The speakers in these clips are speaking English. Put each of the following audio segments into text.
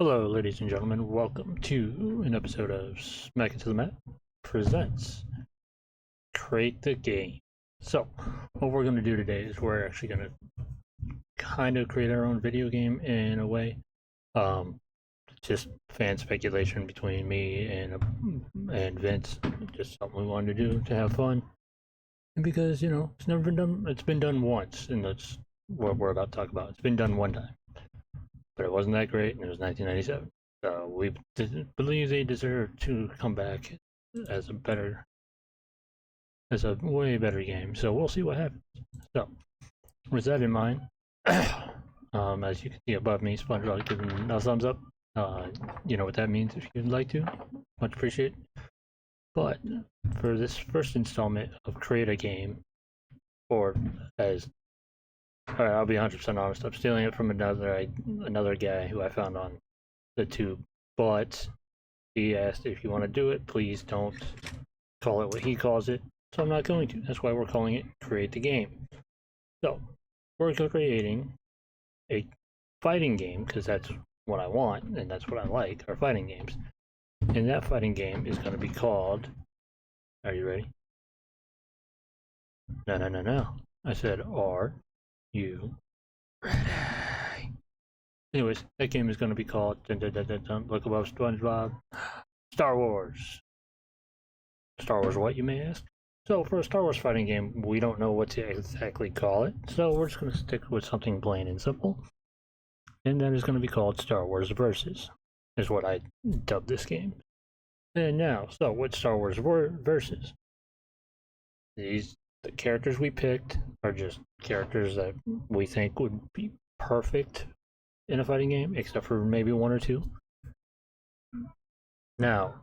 Hello, ladies and gentlemen. Welcome to an episode of Smack It to the Mat presents Create the Game. So, what we're going to do today is we're actually going to kind of create our own video game in a way. Um, just fan speculation between me and Vince. Just something we wanted to do to have fun. And because, it's never been done, it's been done once, and that's what we're about to talk about. It's been done one time, but it wasn't that great, and it was 1997. So we believe they deserve to come back as a way better game. So we'll see what happens. So with that in mind, as you can see above me, SpongeBob giving a thumbs up. You know what that means if you'd like to. Much appreciated. But for this first installment of Create a Game, or as alright, I'll be 100% honest, I'm stealing it from another guy who I found on the tube, but he asked if you want to do it, please don't call it what he calls it. So I'm not going to. That's why we're calling it Create the Game. So we're creating a fighting game because that's what I want and that's what I like, are fighting games. And that fighting game is going to be called. Are you ready? No. I said, are you ready? Anyways, that game is going to be called look above SpongeBob. Star Wars. Star Wars what, you may ask? So for a Star Wars fighting game, we don't know what to exactly call it, so we're just going to stick with something plain and simple. And that is going to be called Star Wars Versus, is what I dubbed this game. And now, so what's Star Wars Versus? The characters we picked are just characters that we think would be perfect in a fighting game, except for maybe one or two. Now,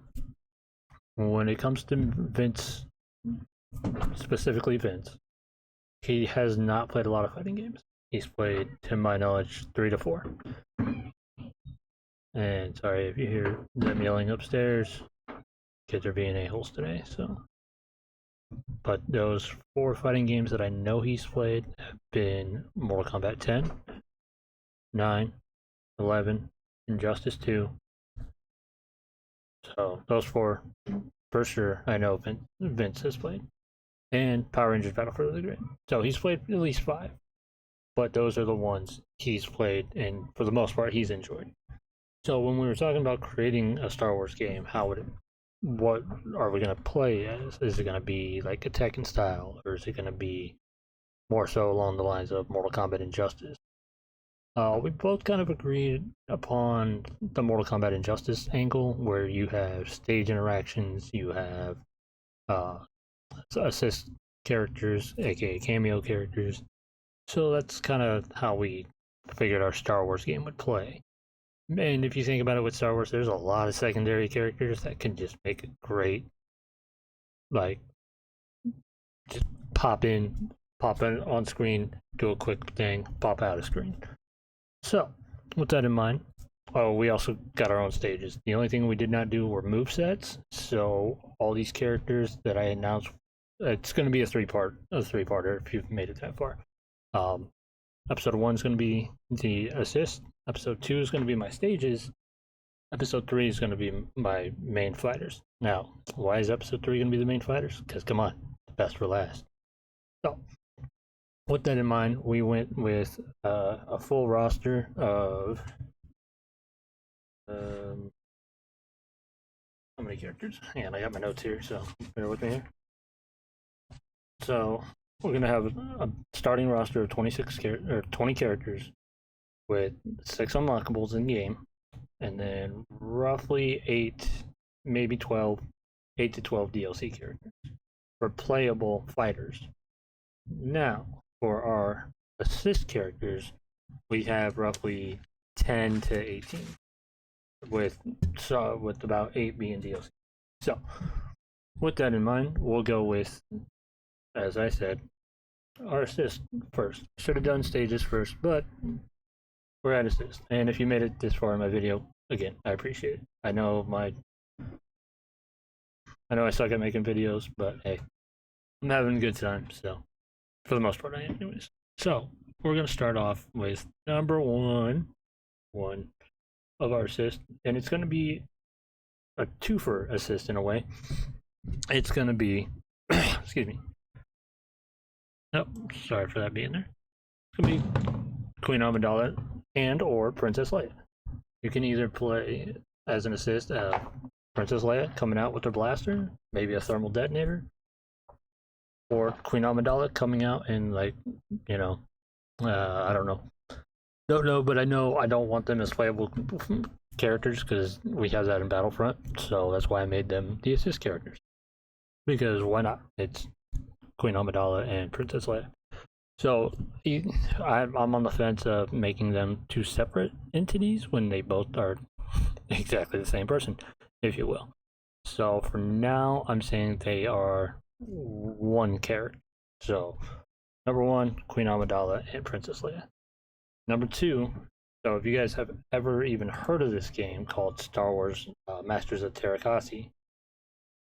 when it comes to Vince, specifically Vince, he has not played a lot of fighting games. He's played, to my knowledge, 3 to 4. And sorry if you hear them yelling upstairs. Kids are being a-holes today, so. But those 4 fighting games that I know he's played have been Mortal Kombat 10, 9, 11, Injustice 2. So those 4, for sure, I know Vince has played. And Power Rangers Battle for the Grid. So he's played at least 5. But those are the ones he's played, and for the most part, he's enjoyed. So when we were talking about creating a Star Wars game, what are we going to play as? Is it going to be like a Tekken style, or is it going to be more so along the lines of Mortal Kombat Injustice? We both kind of agreed upon the Mortal Kombat Injustice angle, where you have stage interactions, you have assist characters, aka cameo characters. So that's kind of how we figured our Star Wars game would play. And if you think about it with Star Wars, there's a lot of secondary characters that can just make it great. Like, just pop in on screen, do a quick thing, pop out of screen. So, with that in mind, we also got our own stages. The only thing we did not do were movesets. So, all these characters that I announced, it's going to be a three-parter if you've made it that far. Episode 1 is going to be the assist. Episode 2 is going to be my stages. Episode 3 is going to be my main fighters. Now, why is episode 3 going to be the main fighters? Because, come on, the best for last. So, with that in mind, we went with a full roster of how many characters? Hang on, I got my notes here, so bear with me here. So, we're going to have a starting roster of 20 characters with 6 unlockables in game, and then roughly 8 to 12 DLC characters for playable fighters. Now, for our assist characters, we have roughly 10 to 18, with about 8 being DLC. So, with that in mind, we'll go with, as I said, our assist first. Should have done stages first, but we're at assist. And if you made it this far in my video, again, I appreciate it. I know I suck at making videos, but hey, I'm having a good time, so for the most part I am anyways. So we're gonna start off with number one. of our assist, and it's going to be a twofer assist in a way. It's going to be, excuse me. Oh, sorry for that being there. It's going to be Queen Amidala and or Princess Leia. You can either play as an assist Princess Leia coming out with her blaster, maybe a thermal detonator, or Queen Amidala coming out and like, you know, I don't know. Don't know, but I know I don't want them as playable characters because we have that in Battlefront, so that's why I made them the assist characters. Because why not? It's Queen Amidala and Princess Leia. So I'm on the fence of making them two separate entities when they both are exactly the same person, if you will. So for now, I'm saying they are one character. So number one, Queen Amidala and Princess Leia. Number two, so if you guys have ever even heard of this game called Star Wars Masters of Teräkäsi,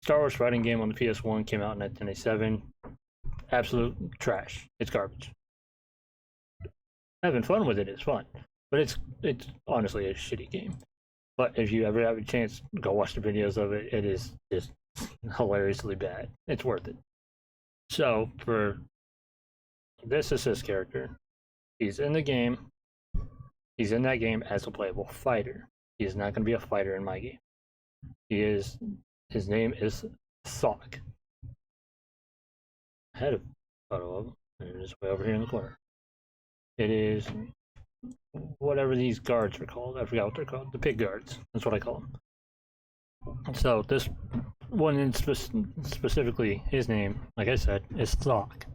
Star Wars fighting game on the PS1 came out in 1997. Absolute trash. It's garbage. Having fun with it is fun, but it's honestly a shitty game. But if you ever have a chance, go watch the videos of it. It is just hilariously bad. It's worth it. So for this assist character, he's in the game. He's in that game as a playable fighter. He is not going to be a fighter in my game. His name is Thok. I had a photo of him. It's way over here in the corner. It is whatever these guards are called. I forgot what they're called. The pig guards. That's what I call them. So this one in specifically, his name, like I said, is Thok.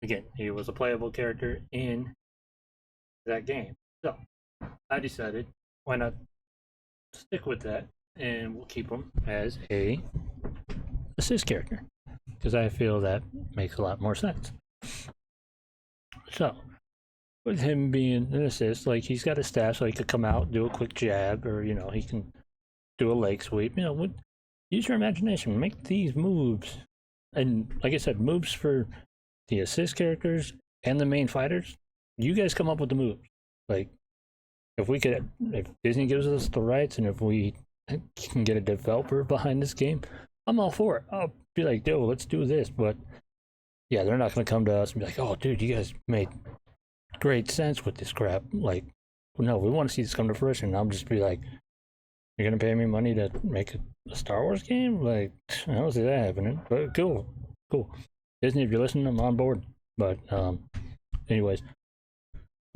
Again, he was a playable character in that game. So I decided, why not stick with that, and we'll keep him as a assist character because I feel that makes a lot more sense. So with him being an assist, like he's got a staff, so he could come out, do a quick jab, or you know, he can do a leg sweep. You know, use your imagination, make these moves, and like I said, moves for the assist characters and the main fighters. You guys come up with the moves. Like, if Disney gives us the rights and if we can get a developer behind this game, I'm all for it. I'll be like, yo, let's do this. But yeah, they're not going to come to us and be like, oh, dude, you guys made great sense with this crap. Like, no, we want to see this come to fruition. I'll just be like, you're going to pay me money to make a Star Wars game? Like, I don't see that happening. But cool. Disney, if you're listening, I'm on board. But anyways,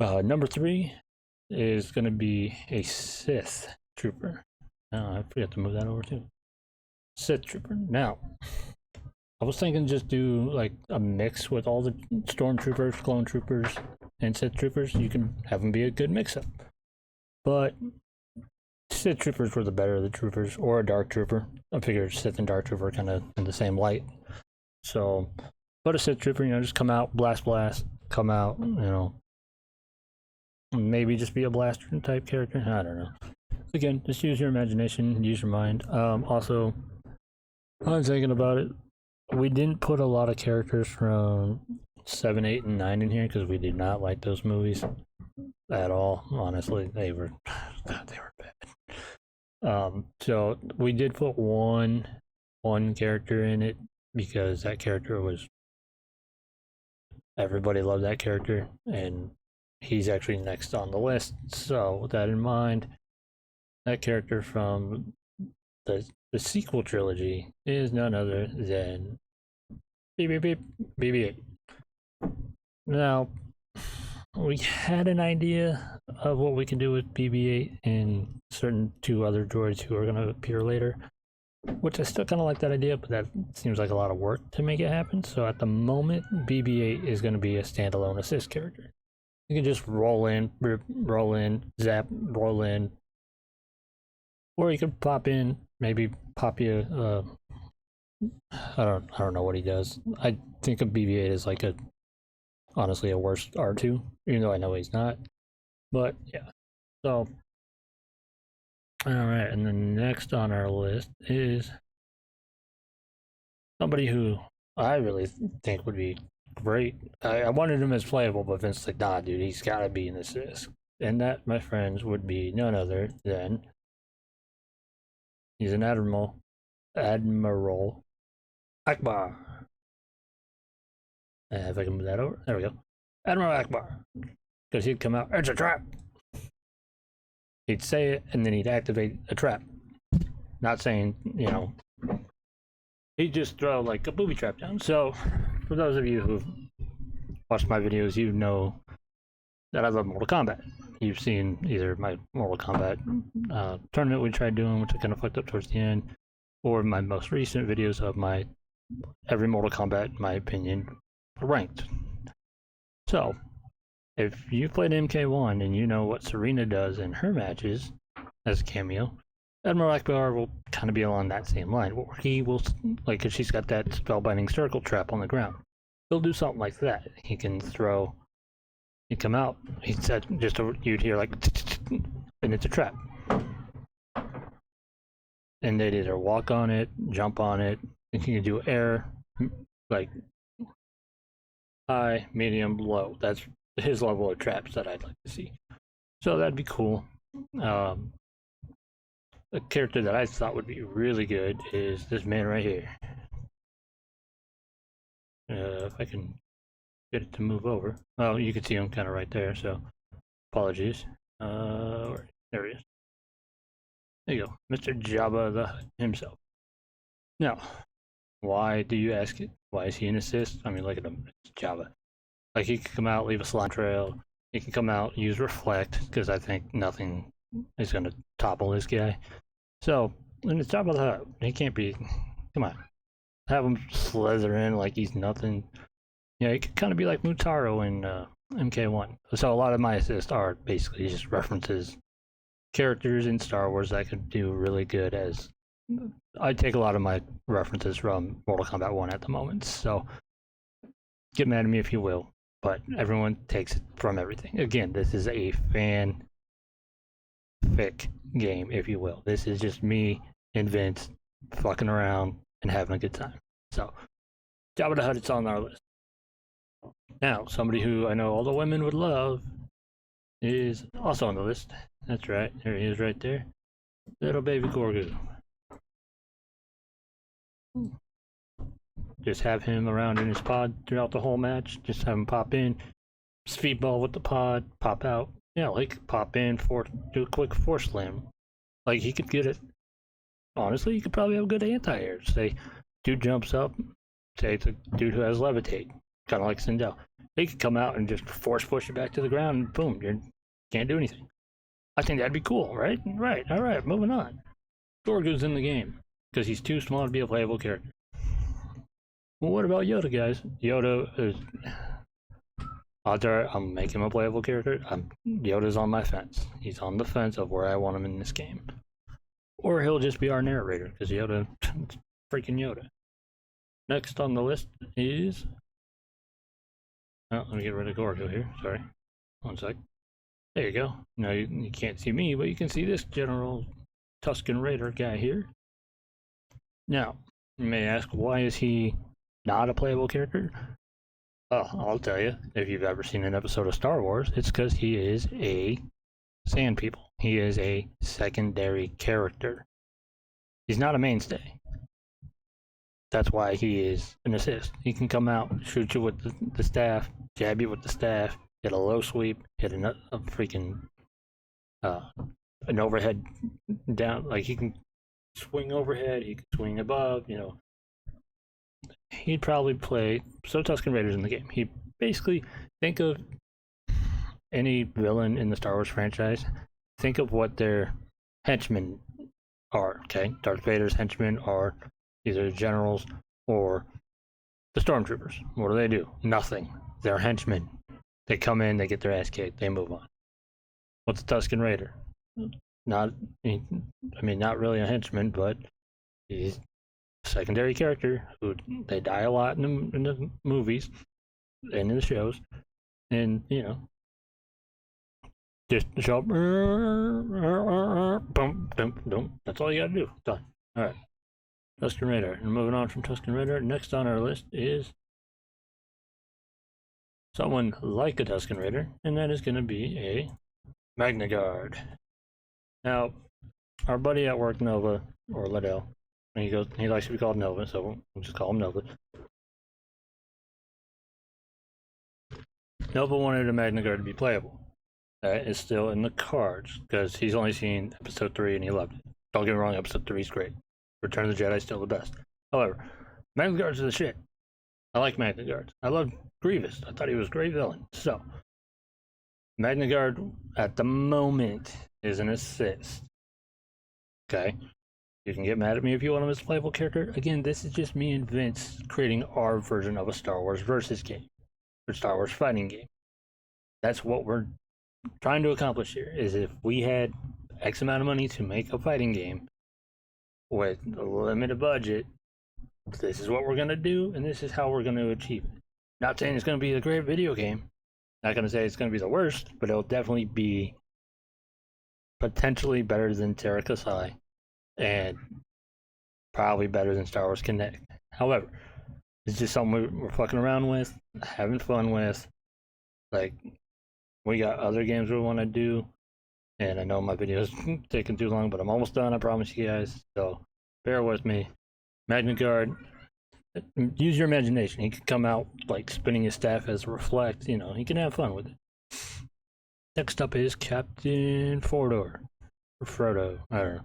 number 3 is going to be a Sith Trooper. I forgot to move that over too. Sith Trooper. Now, I was thinking just do like a mix with all the Stormtroopers, Clone Troopers, and Sith Troopers. You can have them be a good mix-up. But Sith Troopers were the better of the Troopers, or a Dark Trooper. I figured Sith and Dark Trooper are kind of in the same light. So, but a Sith Trooper, you know, just come out, blast, come out, you know, maybe just be a blaster type character. I don't know. Again, just use your imagination, use your mind. Also, I was thinking about it. We didn't put a lot of characters from 7, 8, and 9 in here because we did not like those movies at all. Honestly, they were bad. So we did put one character in it because that character was, everybody loved that character, and he's actually next on the list. So with that in mind, that character from the sequel trilogy is none other than BB-8. Now, we had an idea of what we can do with BB-8 and certain 2 other droids who are going to appear later, which I still kind of like that idea, but that seems like a lot of work to make it happen. So at the moment, BB-8 is going to be a standalone assist character. You can just roll in, zap, roll in, or you could pop in, maybe pop you. I don't know what he does. I think of BB-8 as like honestly a worse R2, even though I know he's not. But yeah, so all right, and then next on our list is somebody who I really think would be great. I wanted him as playable, but Vince's like, nah, dude, he's got to be in this. And that, my friends, would be none other than he's an Admiral Akbar. If I can move that over, there we go. Admiral Akbar, because he'd come out. It's a trap. He'd say it, and then he'd activate a trap. Not saying, you know, he'd just throw like a booby trap down. So, for those of you who've watched my videos, you know that I love Mortal Kombat. You've seen either my Mortal Kombat tournament we tried doing, which I kind of fucked up towards the end, or my most recent videos of my every Mortal Kombat, in my opinion, ranked. So, if you played MK1 and you know what Serena does in her matches as a cameo, Admiral Akbar will kind of be along that same line, where he will, like, if she's got that spellbinding circle trap on the ground, he'll do something like that. He can throw, he'd come out, he said, just you'd hear like, and it's a trap. And they'd either walk on it, jump on it, and you can do air, like, high, medium, low. That's his level of traps that I'd like to see. So that'd be cool. A character that I thought would be really good is this man right here. If I can get it to move over. Oh, you can see him kind of right there, so apologies. There he is. There you go, Mr. Jabba the Hutt himself. Now, why do you ask it? Why is he an assist? I mean, look at him, it's Jabba. Like, he can come out, leave a slime trail. He can come out, use reflect, because I think nothing is going to topple this guy. So, and it's Jabba the Hutt. He can't be. Come on, have him slither in like he's nothing. Yeah, it could kind of be like Mutaro in MK1. So a lot of my assists are basically just references, characters in Star Wars that could do really good as. I take a lot of my references from Mortal Kombat 1 at the moment, so get mad at me if you will, but everyone takes it from everything. Again, this is a fanfic game, if you will. This is just me and Vince fucking around and having a good time. So, Jabba the Hutt, it's on our list. Now, somebody who I know all the women would love is also on the list. That's right, there he is right there. Little baby Gorgu. Just have him around in his pod throughout the whole match. Just have him pop in, speedball with the pod, pop out. Yeah, like pop in, do a quick force slam. Like, he could get it. Honestly, you could probably have a good anti-air. Say, dude jumps up, say it's a dude who has levitate, kind of like Sindel. He could come out and just force push you back to the ground, and boom, you can't do anything. I think that'd be cool, right? Right, alright, moving on. Gorgu's in the game, because he's too small to be a playable character. Well, what about Yoda, guys? Yoda is... Odds are I'll make him a playable character. Yoda's on my fence. He's on the fence of where I want him in this game. Or he'll just be our narrator, because Yoda, freaking Yoda. Next on the list is... Oh, let me get rid of Gorgo here, sorry. One sec. There you go. Now you can't see me, but you can see this General Tusken Raider guy here. Now, you may ask, why is he not a playable character? Well, I'll tell you, if you've ever seen an episode of Star Wars, it's because he is a Sand People. He is a secondary character. He's not a mainstay. That's why he is an assist. He can come out, shoot you with the staff, jab you with the staff, hit a low sweep, hit a freaking an overhead down. Like, he can swing overhead, he can swing above, you know. He'd probably play Tusken Raiders in the game. He basically, think of any villain in the Star Wars franchise. Think of what their henchmen are, okay? Darth Vader's henchmen are either generals or the stormtroopers. What do? Nothing. They're henchmen. They come in, they get their ass kicked, they move on. What's a Tusken Raider? Not really a henchman, but he's secondary character who they die a lot in the movies and in the shows, and you know, just show up, boom, boom, boom. That's all you gotta do. Done. All right, Tusken Raider. And moving on from Tusken Raider, next on our list is someone like a Tusken Raider, and that is going to be a Magna Guard. Now, our buddy at work, Nova, or Liddell, he likes to be called Nova, so we'll just call him Nova. Nova wanted a Magna Guard to be playable. That is still in the cards, because he's only seen episode 3 and he loved it. Don't get me wrong, episode 3 is great. Return of the Jedi is still the best. However, Magna Guards are the shit. I like Magna Guards. I love Grievous. I thought he was a great villain. So, Magna Guard at the moment is an assist. Okay? You can get mad at me if you want him as a playable character. Again, this is just me and Vince creating our version of a Star Wars versus game. Or Star Wars fighting game. That's what we're trying to accomplish here, is if we had X amount of money to make a fighting game with a limited budget, this is what we're going to do, and this is how we're going to achieve it. Not saying it's going to be a great video game. Not going to say it's going to be the worst, but it'll definitely be potentially better than Terra Kasai, and probably better than Star Wars Connect. However, it's just something we're fucking around with, having fun with. Like, we got other games we want to do, and I know my video's taking too long, but I'm almost done, I promise you guys, so bear with me. Magna Guard, use your imagination. He could come out like spinning his staff as a reflect, he can have fun with it. Next up is Captain Fordor, or Frodo, I don't know.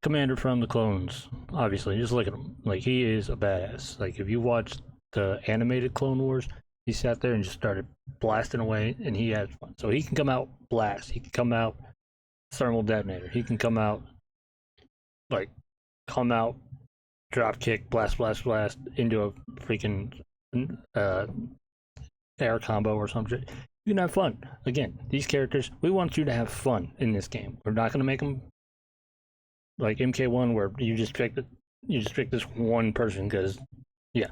Commander from the clones, obviously. Just look at him. Like, he is a badass. Like, if you watch the animated Clone Wars, he sat there and just started blasting away, and he had fun. So he can come out blast. He can come out thermal detonator. He can come out drop kick, blast, blast, blast into a freaking air combo or some shit. You can have fun. Again, these characters, we want you to have fun in this game. We're not gonna make them like MK1 where you just pick this one person because, yeah.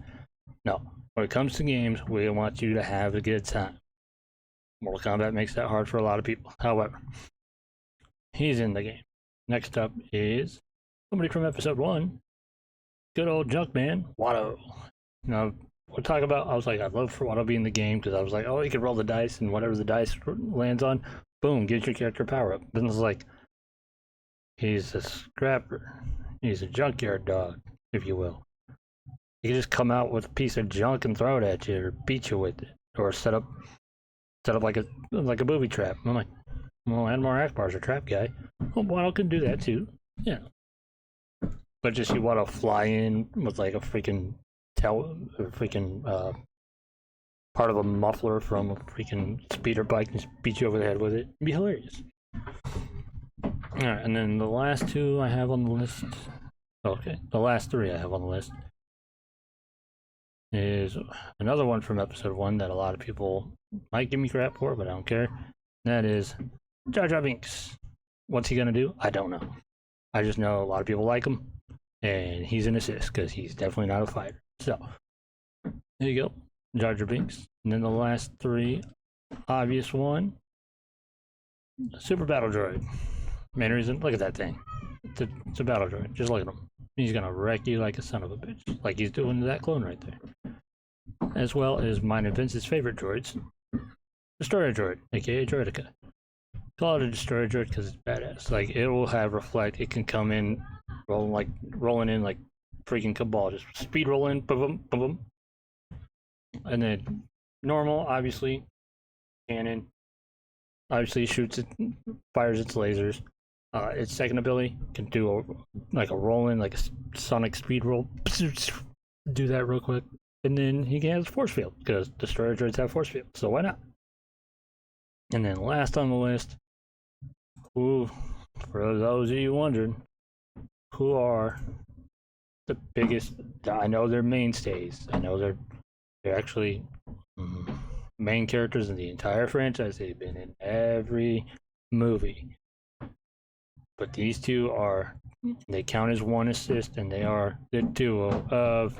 No. When it comes to games, we want you to have a good time. Mortal Kombat makes that hard for a lot of people. However, he's in the game. Next up is somebody from episode 1. Good old Junkman, Watto. Now, we'll talk about, I was like, I'd love for Watto to be in the game because I was like, oh, you could roll the dice and whatever the dice lands on, boom, gives your character power up. Then it's like, he's a scrapper. He's a junkyard dog, if you will. You can just come out with a piece of junk and throw it at you, or beat you with it, or set up like a booby trap. I'm like, well, Admiral Akbar's a trap guy. Well, Watto can do that too. Yeah. But just you want to fly in with like a freaking part of a muffler from a freaking speeder bike and just beat you over the head with it. It'd be hilarious. Alright, and then the last 2 I have on the list. Okay, the last 3 I have on the list is another one from episode 1 that a lot of people might give me crap for, but I don't care. That is Jar Jar Binks. What's he gonna do? I don't know. I just know a lot of people like him, and he's an assist because he's definitely not a fighter. So there you go, Jar Jar Binks. And then the last 3, obvious one, Super Battle Droid. Main reason, look at that thing. It's a battle droid. Just look at him. He's gonna wreck you like a son of a bitch, like he's doing to that clone right there. As well as mine and Vince's favorite droids, Destroyer Droid, aka Droidica. Call it a Destroyer Droid because it's badass. Like, it will have reflect. It can come in, rolling in like freaking Cabal, just speed roll in, boom, boom, boom. And then normal, obviously, cannon. Obviously, shoots it, fires its lasers. Its second ability can do a roll in, like a sonic speed roll. Do that real quick. And then he has force field, because Destroyer Droids have force field, so why not? And then last on the list, for those of you wondering, who are the biggest, I know they're mainstays, I know they're actually main characters in the entire franchise. They've been in every movie. But these 2 they count as 1 assist, and they are the duo of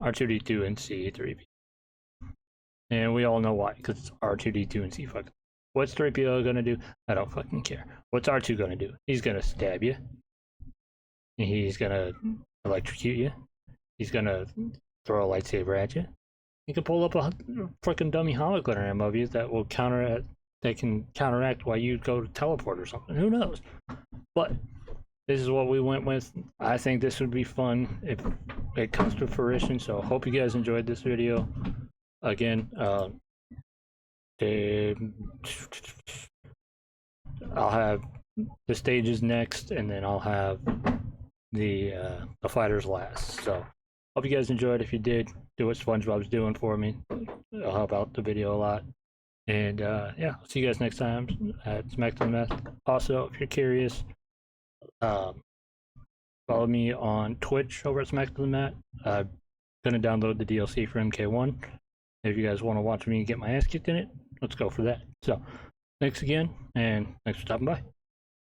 R2-D2 and C3PO. And we all know why, because it's R2-D2 and C3PO. What's 3PO gonna do? I don't fucking care. What's R2 gonna do? He's gonna stab you. He's gonna electrocute you. He's gonna throw a lightsaber at you. You can pull up a freaking dummy hologram of you that will counteract why you go to teleport or something. Who knows? But this is what we went with. I think this would be fun if it comes to fruition. So hope you guys enjoyed this video. Again, I'll have the stages next, and then I'll have the fighters last. So hope you guys enjoyed. If you did, do what SpongeBob's doing for me. It'll help out the video a lot. And yeah, I'll see you guys next time at Smack the Meth. Also, if you're curious, follow me on Twitch over at Smack the Mat. I'm gonna download the DLC for MK1. If you guys want to watch me get my ass kicked in it, let's go for that. So, thanks again, and thanks for stopping by.